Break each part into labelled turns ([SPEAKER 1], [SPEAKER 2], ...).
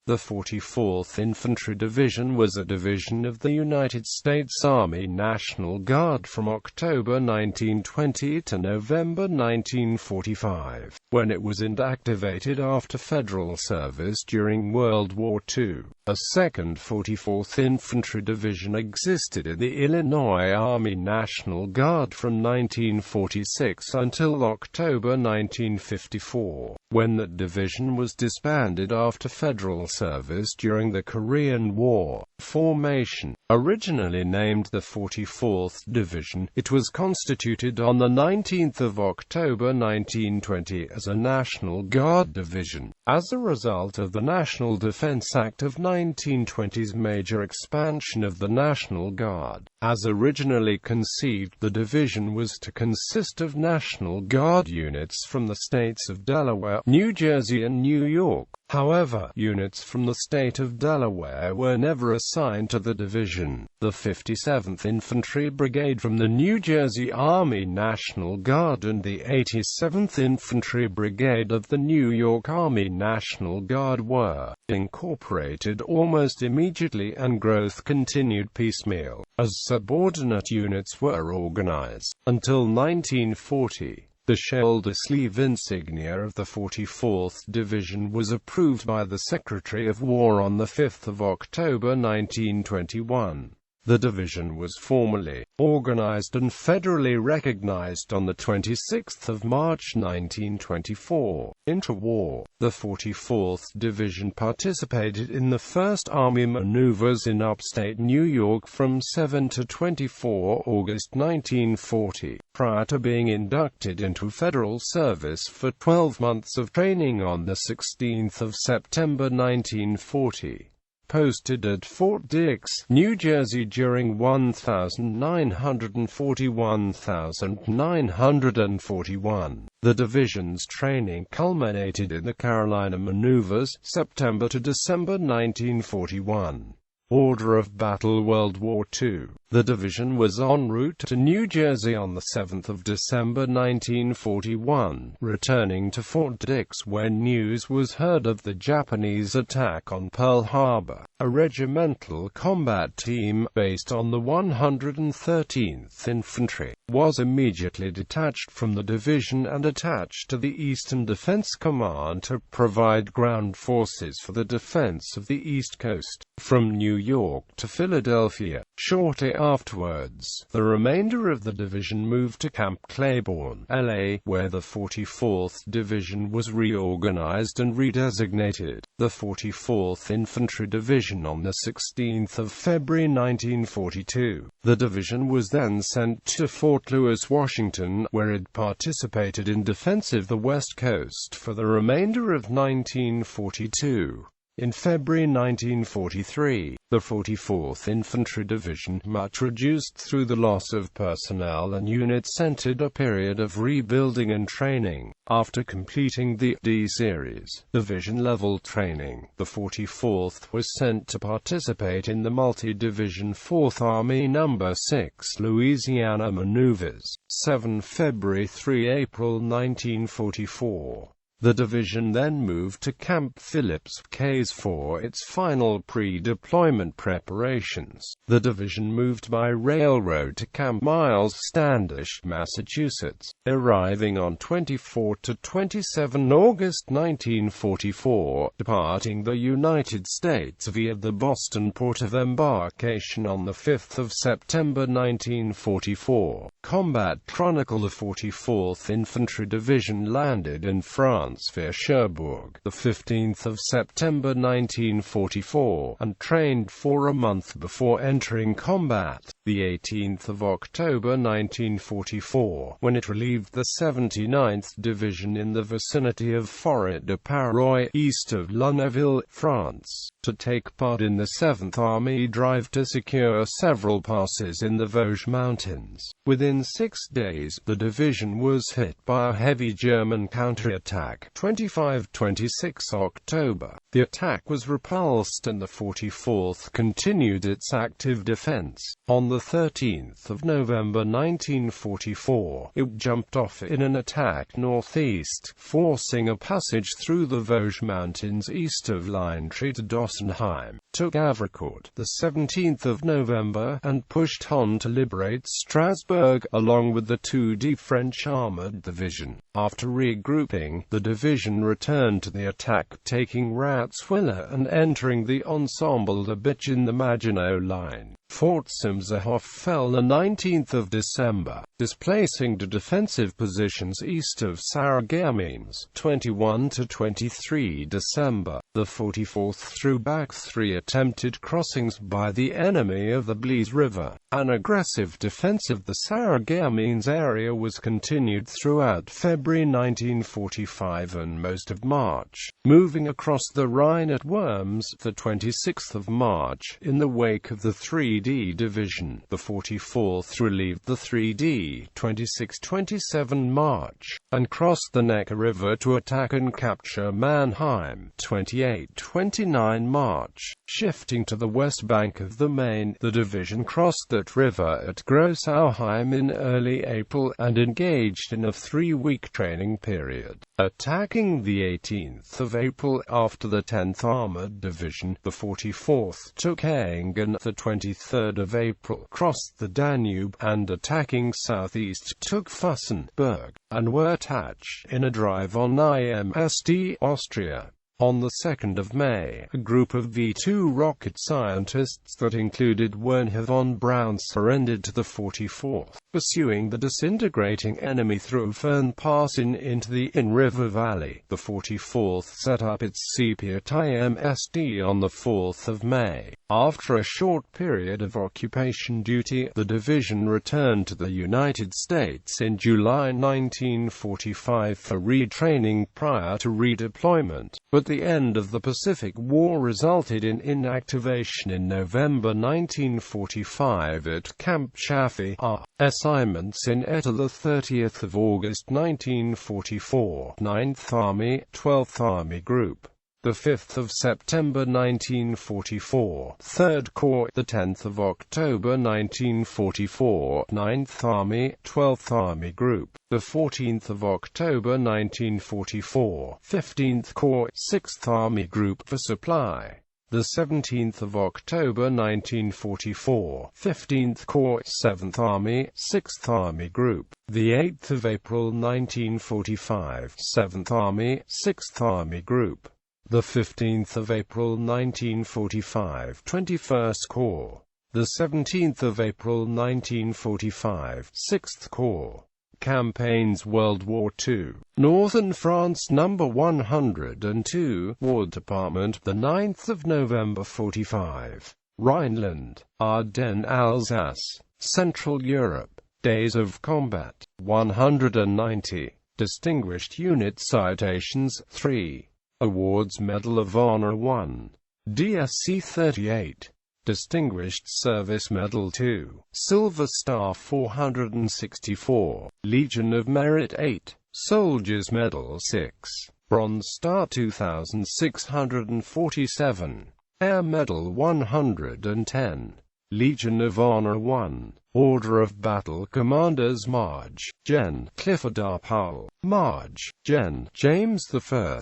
[SPEAKER 1] The 44th Infantry Division was a division of the United States Army National Guard from October 1920 to November 1945, when it was inactivated after federal service during World War II. A second 44th Infantry Division existed in the Illinois Army National Guard from 1946 until October 1954, when that division was disbanded after federal service during the Korean War. Formation. Originally named the 44th Division, it was constituted on the 19th of October 1920 as a National Guard division. As a result of the National Defense Act of 1920's major expansion of the National Guard, as originally conceived, the division was to consist of National Guard units from the states of Delaware, New Jersey and New York. However, units from the state of Delaware were never assigned to the division. The 57th Infantry Brigade from the New Jersey Army National Guard and the 87th Infantry Brigade of the New York Army National Guard were incorporated almost immediately, and growth continued piecemeal, as subordinate units were organized. Until 1940. The shoulder-sleeve insignia of the 44th Division was approved by the Secretary of War on 5 October 1921. The division was formally organized and federally recognized on 26 March 1924. Interwar. The 44th Division participated in the 1st Army maneuvers in upstate New York from 7 to 24 August 1940, prior to being inducted into federal service for 12 months of training on 16 September 1940. Posted at Fort Dix, New Jersey during 1941. The division's training culminated in the Carolina maneuvers, September to December 1941. Order of battle. World War II. The division was en route to New Jersey on 7 December 1941, returning to Fort Dix when news was heard of the Japanese attack on Pearl Harbor. A regimental combat team, based on the 113th Infantry, was immediately detached from the division and attached to the Eastern Defense Command to provide ground forces for the defense of the East Coast, from New York to Philadelphia. Shortly afterwards, the remainder of the division moved to Camp Claiborne, LA, where the 44th Division was reorganized and redesignated the 44th Infantry Division on 16 February 1942. The division was then sent to Fort Lewis, Washington, where it participated in defense of the West Coast for the remainder of 1942. In February 1943, the 44th Infantry Division, much reduced through the loss of personnel and units, entered a period of rebuilding and training. After completing the D-Series division-level training, the 44th was sent to participate in the multi-division 4th Army No. 6 Louisiana maneuvers, 7 February 3 April 1944. The division then moved to Camp Phillips Cayes for its final pre-deployment preparations. The division moved by railroad to Camp Miles Standish, Massachusetts, arriving on 24 to 27 August 1944, departing the United States via the Boston port of embarkation on 5 September 1944. Combat Chronicle. The 44th Infantry Division landed in France via Cherbourg, the 15th of September 1944, and trained for a month before entering combat, the 18th of October 1944, when it relieved the 79th Division in the vicinity of Forêt-de-Paroy, east of Lunéville, France, to take part in the 7th Army drive to secure several passes in the Vosges Mountains. Within 6 days, the division was hit by a heavy German counterattack. 25-26 October. The attack was repulsed and the 44th continued its active defense. On the 13th of November 1944, it jumped off in an attack northeast, forcing a passage through the Vosges Mountains east of L'Intré to Dossenheim, took Havricourt the 17th of November, and pushed on to liberate Strasbourg, along with the 2D French Armoured Division. After regrouping, the division returned to the attack, taking Ratzwiller and entering the Ensemble de Bitche in the Maginot Line. Fort Simshof fell the 19th of December, displacing to defensive positions east of Sarreguemines. 21 to 23 December, the 44th threw back 3 attempted crossings by the enemy of the Blaise River. An aggressive defense of the Sarreguemines area was continued throughout February 1945 and most of March, moving across the Rhine at Worms, the 26th of March, in the wake of the 3D Division. The 44th relieved the 3D 26-27 March, and crossed the Neckar River to attack and capture Mannheim. 28-29 March. Shifting to the west bank of the Main, the division crossed that river at Grossauheim in early April, and engaged in a 3-week training period. Attacking the 18th of April, after the 10th Armoured Division, the 44th took Engen. The 23rd of April, crossed the Danube, and attacking southeast, took Fussenberg and Wertach, in a drive on IMSD Austria. On the 2nd of May, a group of V-2 rocket scientists that included Wernher von Braun surrendered to the 44th, pursuing the disintegrating enemy through Fern Pass into the Inn River Valley. The 44th set up its seepage at IMSD on the 4th of May. After a short period of occupation duty, the division returned to the United States in July 1945 for retraining prior to redeployment, but the end of the Pacific War resulted in inactivation in November 1945 at Camp Chaffee. Assignments in ETA: the 30th of August 1944, 9th Army, 12th Army Group. The 5th of September 1944, 3rd Corps. The 10th of October 1944, 9th Army, 12th Army Group. The 14th of October 1944, 15th Corps, 6th Army Group for supply. The 17th of October 1944, 15th Corps, 7th Army, 6th Army Group. The 8th of April 1945, 7th Army, 6th Army Group. The 15th of April 1945, 21st Corps. The 17th of April 1945, 6th Corps. Campaigns: World War II. Northern France, number 102, War Department, the 9th of November 45. Rhineland, Ardennes, Alsace, Central Europe. Days of combat, 190. Distinguished Unit Citations, 3. Awards: Medal of Honor 1. DSC 38. Distinguished Service Medal 2. Silver Star 464. Legion of Merit 8. Soldier's Medal 6. Bronze Star 2647. Air Medal 110. Legion of Honor 1. Order of Battle Commanders: Marge, Gen. Clifford R. Powell, Marge, Gen. James I.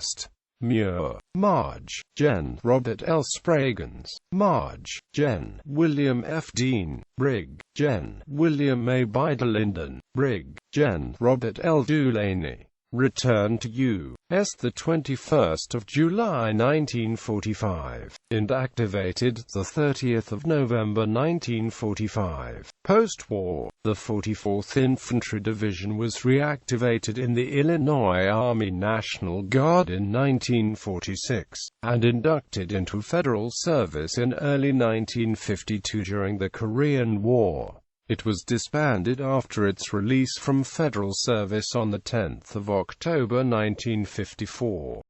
[SPEAKER 1] Muir, Marge, Gen. Robert L. Spragans, Marge, Gen. William F. Dean, Brig. Gen. William A. Biderlinden, Brig. Gen. Robert L. Dulaney. Returned to U.S. the 21st of July 1945, and activated the 30th of November 1945. Post-war, the 44th Infantry Division was reactivated in the Illinois Army National Guard in 1946, and inducted into federal service in early 1952 during the Korean War. It was disbanded after its release from federal service on the 10th of October 1954.